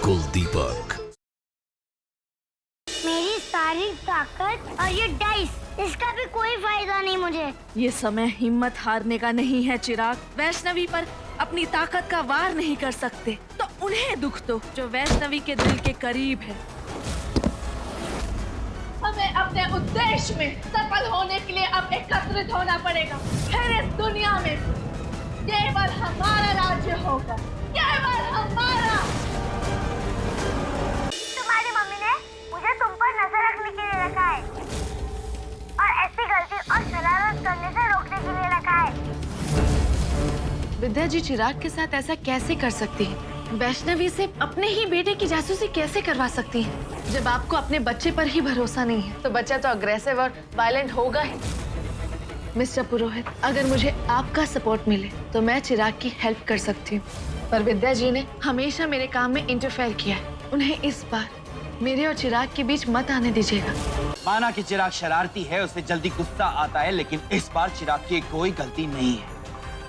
बिल्कुल दीपक। मेरी सारी ताकत और ये डाइस, इसका भी कोई फायदा नहीं मुझे। ये समय हिम्मत हारने का नहीं है चिराग। वैष्णवी पर अपनी ताकत का वार नहीं कर सकते तो उन्हें दुख दो जो वैष्णवी के दिल के करीब है। हमें अपने उद्देश्य में सफल होने के लिए अब एकत्रित होना पड़ेगा। फिर इस दुनिया में केवल हमारा राज्य होगा, केवल हमारा। तुम्हारी मम्मी ने मुझे तुम पर नजर रखने के लिए रखा है और ऐसी गलती और शरारत करने से रोकने के लिए रखा है। विद्या जी चिराग के साथ ऐसा कैसे कर सकती है? वैष्णवी से अपने ही बेटे की जासूसी कैसे करवा सकती है? जब आपको अपने बच्चे पर ही भरोसा नहीं है तो बच्चा तो अग्रेसिव और वायलेंट होगा ही। मिस्टर पुरोहित, अगर मुझे आपका सपोर्ट मिले तो मैं चिराग की हेल्प कर सकती हूँ, पर विद्या जी ने हमेशा मेरे काम में इंटरफेयर किया है। उन्हें इस बार मेरे और चिराग के बीच मत आने दीजिएगा। माना कि चिराग शरारती है, उसे जल्दी गुस्सा आता है, लेकिन इस बार चिराग की कोई गलती नहीं है।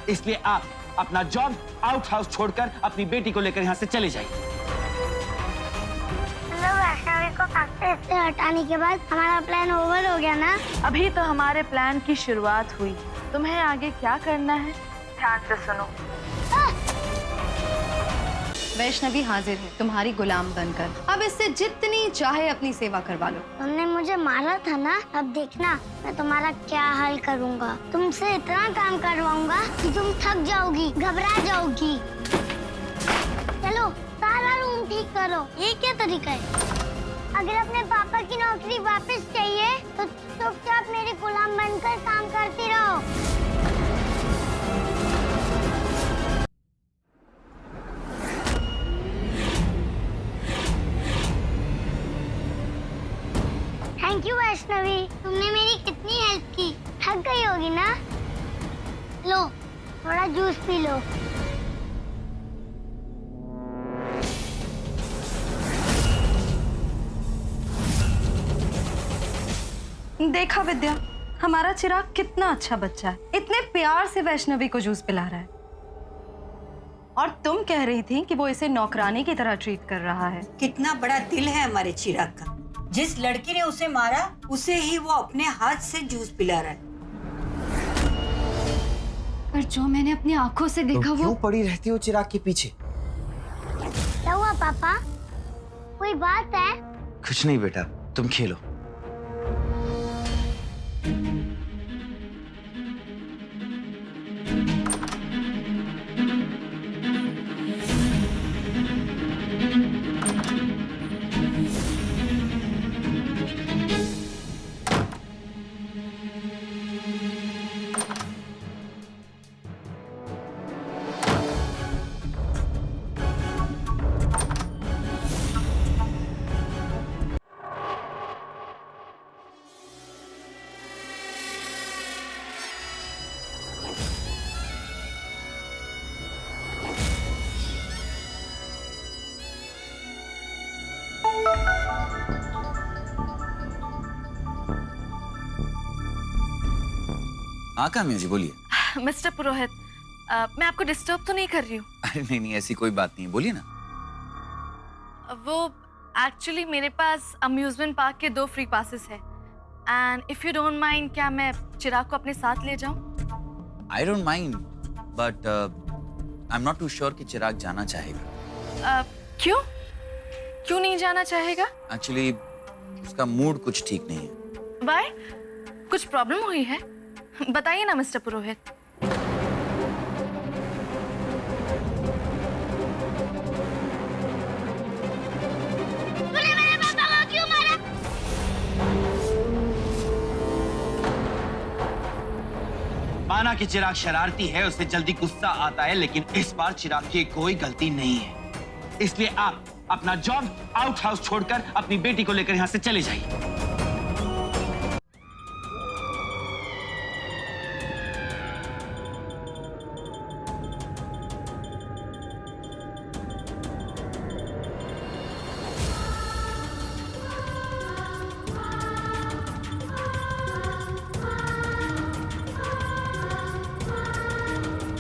इसलिए आप अपना जॉब आउट हाउस छोड़कर अपनी बेटी को लेकर यहाँ से चले जाइए। वैष्णवी को फैक्ट्री से हटाने के बाद हमारा प्लान ओवर हो गया ना? अभी तो हमारे प्लान की शुरुआत हुई। तुम्हें आगे क्या करना है ध्यान से सुनो। वैष्णवी हाजिर है तुम्हारी गुलाम बनकर। अब इससे जितनी चाहे अपनी सेवा करवा लो। तुमने मुझे मारा था ना, अब देखना मैं तुम्हारा क्या हाल करूंगा। तुमसे इतना काम करवाऊंगा कि तुम थक जाओगी, घबरा जाओगी। चलो सारा रूम ठीक करो। ये क्या तरीका है? अगर अपने पापा की नौकरी वापस चाहिए तो चुपचाप मेरी गुलाम बनकर काम करती रहो। थैंक यू वैष्णवी, तुमने मेरी कितनी हेल्प की। थक गई होगी ना? लो थोड़ा जूस पी लो। देखा विद्या, हमारा चिराग कितना अच्छा बच्चा है। इतने प्यार से वैष्णवी को जूस पिला रहा है। और तुम कह रही थी कि वो इसे नौकरानी की तरह ट्रीट कर रहा है। कितना बड़ा दिल है हमारे चिराग का। जिस लड़की ने उसे मारा उसे ही वो अपने हाथ से जूस पिला रहा है। पर जो मैंने अपनी आंखों से देखा, तो वो क्यों पड़ी रहती हो चिराग के पीछे? क्या हुआ पापा? कोई बात है? कुछ नहीं बेटा, तुम खेलो। हाँ काम्या जी बोलिए। मिस्टर पुरोहित, मैं आपको डिस्टर्ब तो नहीं कर रही हूँ? अरे नहीं नहीं, ऐसी कोई बात नहीं है, बोलिए ना। वो एक्चुअली मेरे पास अम्यूजमेंट पार्क के 2 फ्री पासेस है and if you don't mind, क्या मैं चिराग को अपने साथ ले जाऊं? I don't mind but I am not too sure कि चिराग जाना चाहेगा। क्यों? क्यों नहीं जाना चाहेगा? एक्चुअली उसका मूड कुछ ठीक नहीं है। वाई? कुछ प्रॉब्लम हुई है? बताइए ना मिस्टर पुरोहित। तूने मेरे पापा को क्यों मारा? माना कि चिराग शरारती है, उसे जल्दी गुस्सा आता है, लेकिन इस बार चिराग की कोई गलती नहीं है। इसलिए आप अपना जॉब आउट हाउस छोड़कर अपनी बेटी को लेकर यहाँ से चले जाइए।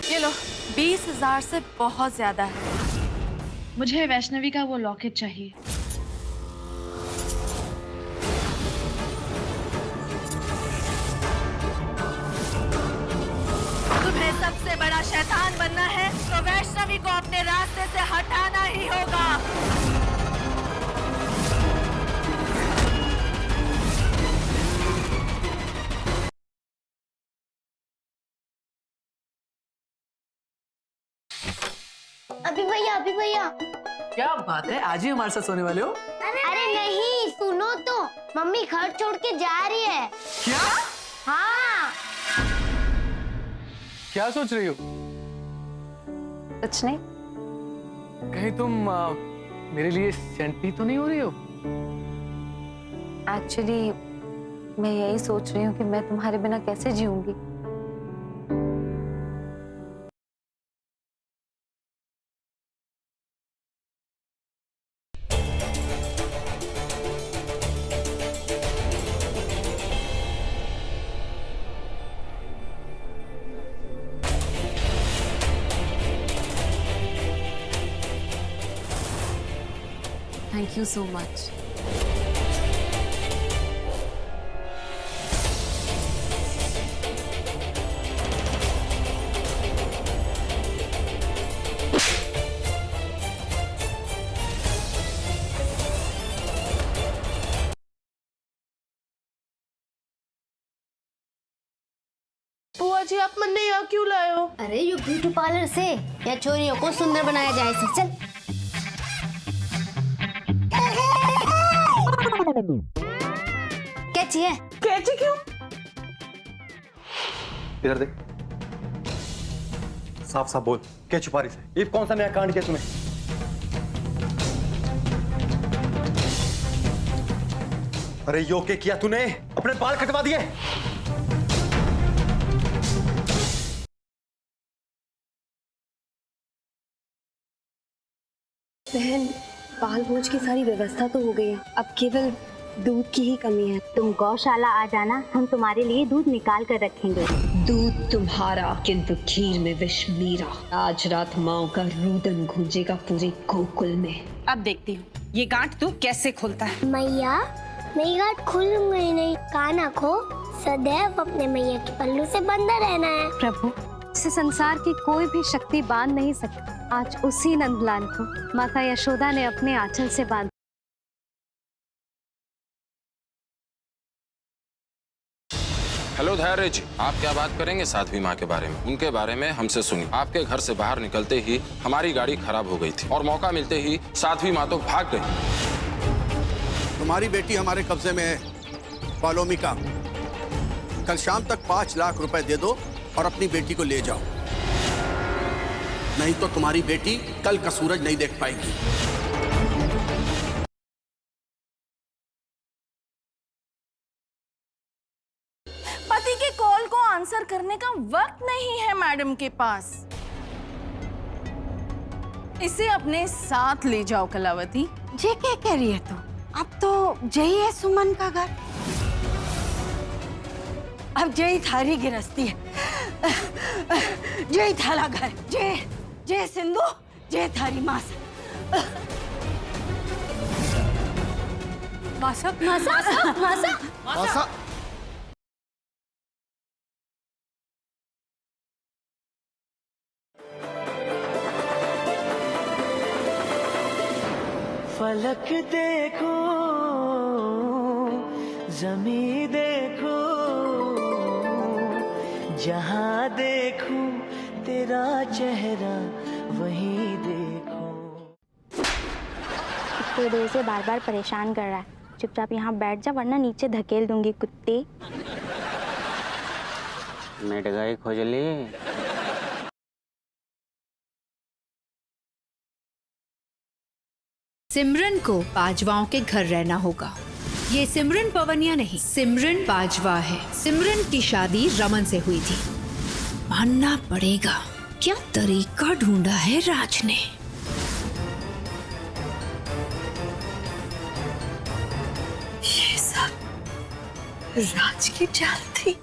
ये लो, 20,000 से बहुत ज्यादा है। मुझे वैष्णवी का वो लॉकेट चाहिए। तुम्हें सबसे बड़ा शैतान बनना है तो वैष्णवी को अपने रास्ते से हटाना ही होगा। अभी भैया क्या बात है, आज ही हमारे साथ सोने वाले हो? अरे नहीं, सुनो तो, मम्मी घर छोड़ के जा रही है। क्या? हाँ। क्या सोच रही हो? कुछ नहीं। कहीं तुम मेरे लिए सेंटी तो नहीं हो रही हो? एक्चुअली मैं यही सोच रही हूँ कि मैं तुम्हारे बिना कैसे जीऊंगी। Thank you so much. बुआ जी, आप मन यहाँ क्यों लाए हो? अरे ये ब्यूटी पार्लर से या छोरियों को सुंदर बनाया जाए से। चल। क्या चाहिए? कैची क्यों? इधर देख, साफ साफ बोल, क्या छुपा रही है? ये कौन सा नया कांड किया तूने? अरे यो क्या किया तूने? अपने बाल कटवा दिए? बहन, बाल भोज की सारी व्यवस्था तो हो गई है, अब केवल दूध की ही कमी है। तुम गौशाला आ जाना, हम तुम्हारे लिए दूध निकाल कर रखेंगे। दूध तुम्हारा किंतु खीर में विष मेरा। आज रात माओ का रुदन गूंजेगा पूरे गोकुल में। अब देखती हूँ ये गांठ तू कैसे खोलता है। मैया, मेरी गांठ खुलूंगा ही नहीं। कान रखो, सदैव अपने मैया के पल्लू से बंधा रहना है। प्रभु, इस संसार की कोई भी शक्ति बांध नहीं सकती। आज उसी नंदलाल को माता यशोदा ने अपने आंचल से बांधा। हेलो धैर्य जी, आप क्या बात करेंगे साध्वी माँ के बारे में? उनके बारे में हमसे सुनिए। आपके घर से बाहर निकलते ही हमारी गाड़ी खराब हो गई थी और मौका मिलते ही साध्वी माँ तो भाग गई। तुम्हारी बेटी हमारे कब्जे में है, पालोमिका। कल शाम तक 5 लाख रुपए दे दो और अपनी बेटी को ले जाओ, नहीं तो तुम्हारी बेटी कल का सूरज नहीं देख पाएगी। पति के कॉल को आंसर करने का वक्त नहीं है मैडम के पास। इसे अपने साथ ले जाओ कलावती। ये क्या कह रही है तू? अब तो जय है सुमन का घर, अब जय थारी गिरस्ती है। जय थाला घर, जय जय सिंधु, जय थारी मासा। मासा मासा मासा मासा। फलक देखो, ज़मीं देखो, जहाँ देखूं तेरा चेहरा वहीं देखो। इतनी देर से बार बार परेशान कर रहा है। चुपचाप यहाँ बैठ जा, वरना नीचे धकेल दूंगी कुत्ते। मिट गई खुजली। सिमरन को बाजवाओं के घर रहना होगा। ये सिमरन पवनिया नहीं, सिमरन बाजवा है। सिमरन की शादी रमन से हुई थी। मानना पड़ेगा, क्या तरीका ढूंढा है राज ने। ये सब राज की चाल थी।